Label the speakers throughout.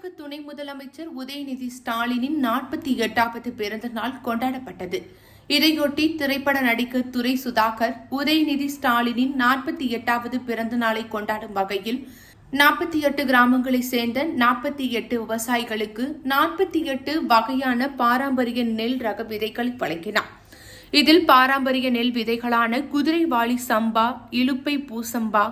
Speaker 1: தமிழக துணை முதலமைச்சர் உதயநிதி ஸ்டாலினின் 48வது பிறந்த நாள் கொண்டாடப்பட்டது. இதையொட்டி திரைப்பட நடிகர் துரை சுதாகர் உதயநிதி ஸ்டாலினின் 48வது பிறந்த நாளை கொண்டாடும் வகையில் 48 கிராமங்களைச் சேர்ந்த 48 விவசாயிகளுக்கு 48 வகையான பாரம்பரிய நெல் ரக விதைகளை வழங்கினார். இதில் பாரம்பரிய நெல் விதைகளான குதிரைவாலி சம்பா, இலுப்பை பூசம்பா,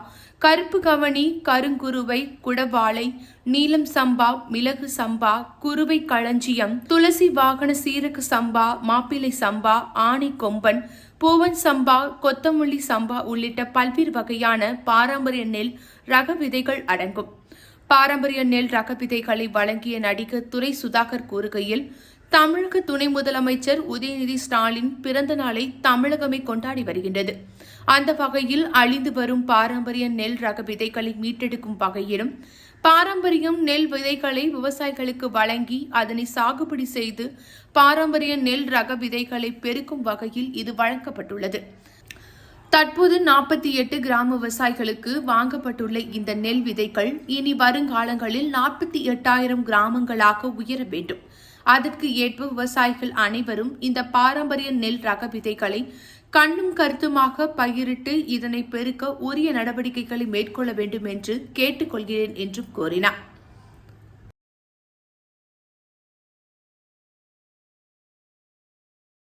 Speaker 1: கருப்பு கவனி, கருங்குருவை, குடவாளை, நீலம் சம்பா, மிளகு சம்பா, குருவை களஞ்சியம், துளசி வாகன சீரக சம்பா, மாப்பிள்ளை சம்பா, ஆனை கொம்பன், பூவன் சம்பா, கொத்தமல்லி சம்பா உள்ளிட்ட பல்வேறு வகையான பாரம்பரிய நெல் ரக விதைகள் அடங்கும். பாரம்பரிய நெல் ரக விதைகளை வழங்கிய நடிகர் துரை சுதாகர் கூறுகையில், தமிழக துணை முதலமைச்சர் உதயநிதி ஸ்டாலின் பிறந்த நாளை தமிழகமே கொண்டாடி வருகின்றது. அந்த வகையில் அழிந்து வரும் பாரம்பரிய நெல் ரக விதைகளை மீட்டெடுக்கும் வகையிலும் பாரம்பரியம் நெல் விதைகளை விவசாயிகளுக்கு வழங்கி அதனை சாகுபடி செய்து பாரம்பரிய நெல் ரக விதைகளை பெருக்கும் வகையில் இது வழங்கப்பட்டுள்ளது. தற்போது 48 கிராம விவசாயிகளுக்கு வாங்கப்பட்டுள்ள இந்த நெல் விதைகள் இனி வருங்காலங்களில் 48,000 கிராமங்களாக உயர வேண்டும். அதற்கு ஏற்ப விவசாயிகள் அனைவரும் இந்த பாரம்பரிய நெல் ரக விதைகளை கண்ணும் கருத்துமாக பயிரிட்டு இதனை பெருக்க உரிய நடவடிக்கைகளை மேற்கொள்ள வேண்டும் என்று கேட்டுக்கொள்கிறேன் என்றும் கூறினார்.